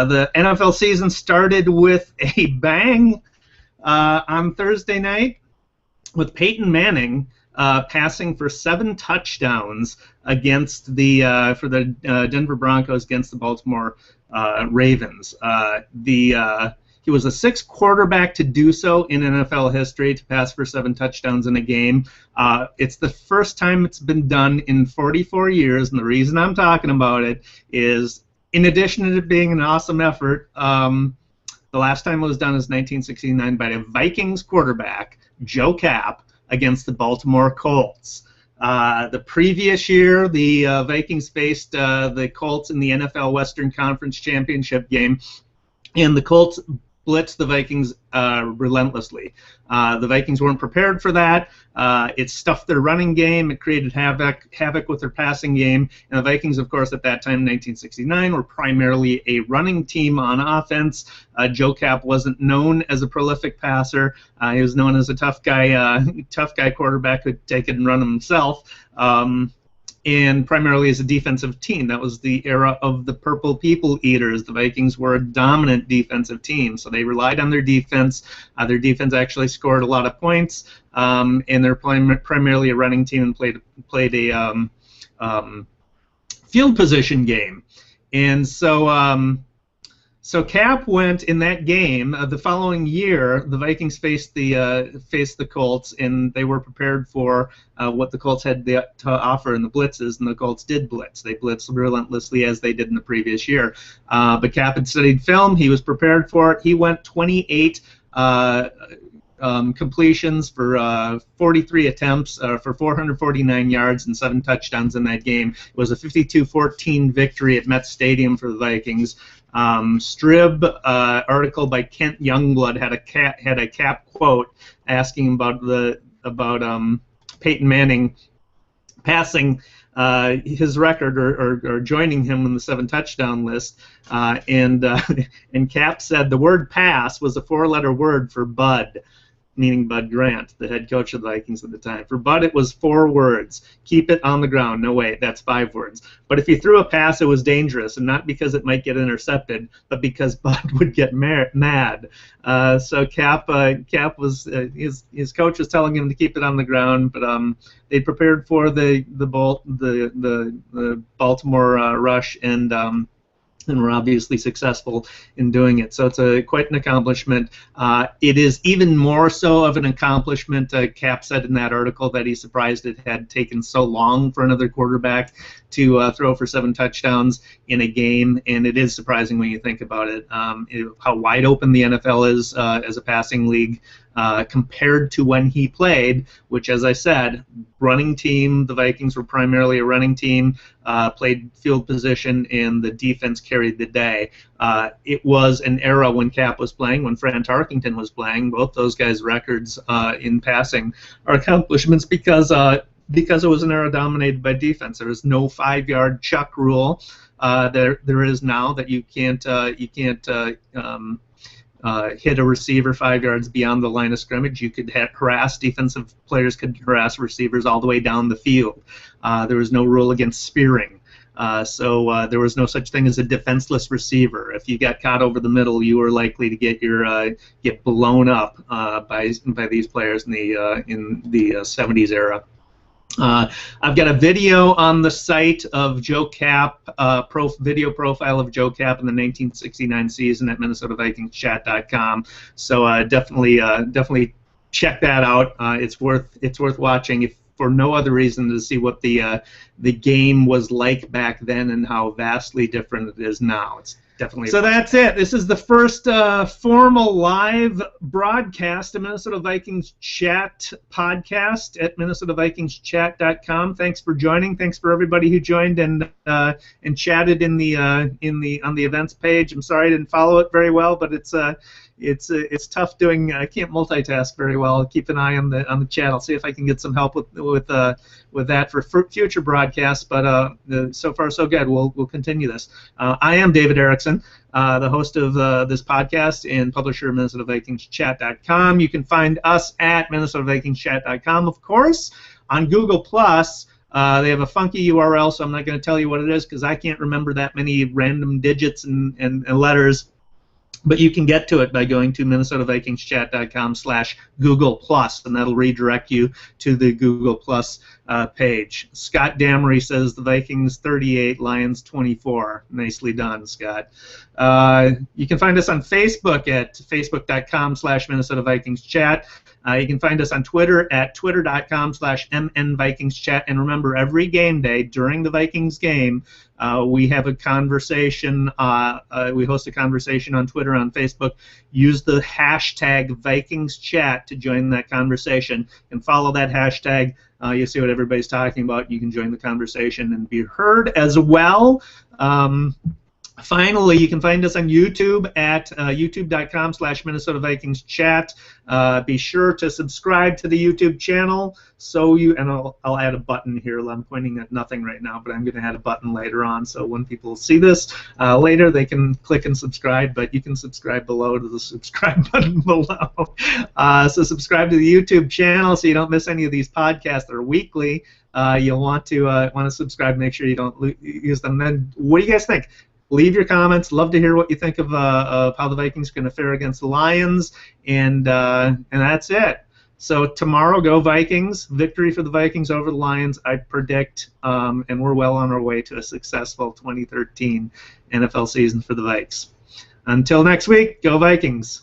The NFL season started with a bang on Thursday night with Peyton Manning passing for 7 touchdowns against for the Denver Broncos against the Baltimore Ravens. He was the 6th quarterback to do so in NFL history, to pass for 7 touchdowns in a game. It's the first time it's been done in 44 years, and the reason I'm talking about it is, in addition to it being an awesome effort, the last time it was done is 1969 by the Vikings quarterback, Joe Kapp, against the Baltimore Colts. The previous year, the Vikings faced the Colts in the NFL Western Conference Championship game, and the Colts blitzed the Vikings relentlessly. The Vikings weren't prepared for that. It stuffed their running game. It created havoc with their passing game. And the Vikings, of course, at that time, in 1969, were primarily a running team on offense. Joe Kapp wasn't known as a prolific passer. He was known as a tough guy quarterback who'd take it and run himself. And primarily as a defensive team. That was the era of the Purple People Eaters. The Vikings were a dominant defensive team, so they relied on their defense. Their defense actually scored a lot of points, and they're primarily a running team and played a field position game. And so Kapp went in that game. The following year, the Vikings faced the Colts, and they were prepared for what the Colts had to offer in the blitzes, and the Colts did blitz. They blitzed relentlessly as they did in the previous year. But Kapp had studied film. He was prepared for it. He went 28 completions for 43 attempts for 449 yards and 7 touchdowns in that game. It was a 52-14 victory at Met Stadium for the Vikings. Strib article by Kent Youngblood had a Kapp quote asking about Peyton Manning passing his record or joining him in the 7 touchdown list, and Kapp said the word pass was a 4-letter word for Bud, meaning Bud Grant, the head coach of the Vikings at the time. For Bud, it was 4 words. Keep it on the ground. No, wait, that's 5 words. But if you threw a pass, it was dangerous, and not because it might get intercepted, but because Bud would get mad. So Kapp was his coach was telling him to keep it on the ground, but they prepared for the Baltimore rush, and were obviously successful in doing it. So it's quite an accomplishment. It is even more so of an accomplishment, Kapp said in that article, that he's surprised it had taken so long for another quarterback to throw for 7 touchdowns in a game, and it is surprising when you think about it, how wide open the NFL is as a passing league compared to when he played, which, as I said, running team. The Vikings were primarily a running team, played field position, and the defense carried the day. It was an era when Kapp was playing, when Fran Tarkington was playing. Both those guys' records in passing are accomplishments because it was an era dominated by defense. There was no 5-yard chuck rule. There is now, that you can't hit a receiver 5 yards beyond the line of scrimmage. You could harass defensive players, could harass receivers all the way down the field. There was no rule against spearing. So there was no such thing as a defenseless receiver. If you got caught over the middle, you were likely to get blown up by these players in the 70s era. I've got a video on the site of Joe Kapp, video profile of Joe Kapp in the 1969 season at MinnesotaVikingsChat.com. So definitely check that out. It's worth watching, if for no other reason to see what the game was like back then and how vastly different it is now. It's definitely. So that's it. This is the first formal live broadcast of Minnesota Vikings Chat podcast at MinnesotaVikingsChat.com. Thanks for joining. Thanks for everybody who joined and chatted on the events page. I'm sorry I didn't follow it very well, but it's tough doing. I can't multitask very well. I'll keep an eye on the chat. I'll see if I can get some help with that for future broadcasts. But so far so good. We'll continue this. I am David Erickson, the host of this podcast and publisher of MinnesotaVikingsChat.com. You can find us at MinnesotaVikingsChat.com, of course, on Google Plus. They have a funky URL, so I'm not going to tell you what it is because I can't remember that many random digits and letters. But you can get to it by going to minnesotavikingschat.com/Google+, and that'll redirect you to the Google Plus page. Scott Damery says the Vikings 38, Lions 24. Nicely done, Scott. You can find us on Facebook at facebook.com/MinnesotaVikingsChat. You can find us on Twitter at twitter.com/MNVikingsChat. And remember, every game day during the Vikings game, we have a conversation. We host a conversation on Twitter, on Facebook. Use the hashtag VikingsChat to join that conversation. And follow that hashtag. You'll see what everybody's talking about. You can join the conversation and be heard as well. Finally, you can find us on YouTube at youtube.com/MinnesotaVikingsChat. Be sure to subscribe to the YouTube channel. And I'll add a button here. I'm pointing at nothing right now, but I'm going to add a button later on. So when people see this later, they can click and subscribe. But you can subscribe below to the subscribe button below. So subscribe to the YouTube channel so you don't miss any of these podcasts that are weekly. You'll want to subscribe. Make sure you don't use them. Then, what do you guys think? Leave your comments. Love to hear what you think of how the Vikings are going to fare against the Lions, and that's it. So tomorrow, go Vikings! Victory for the Vikings over the Lions, I predict, and we're well on our way to a successful 2013 NFL season for the Vikes. Until next week, go Vikings!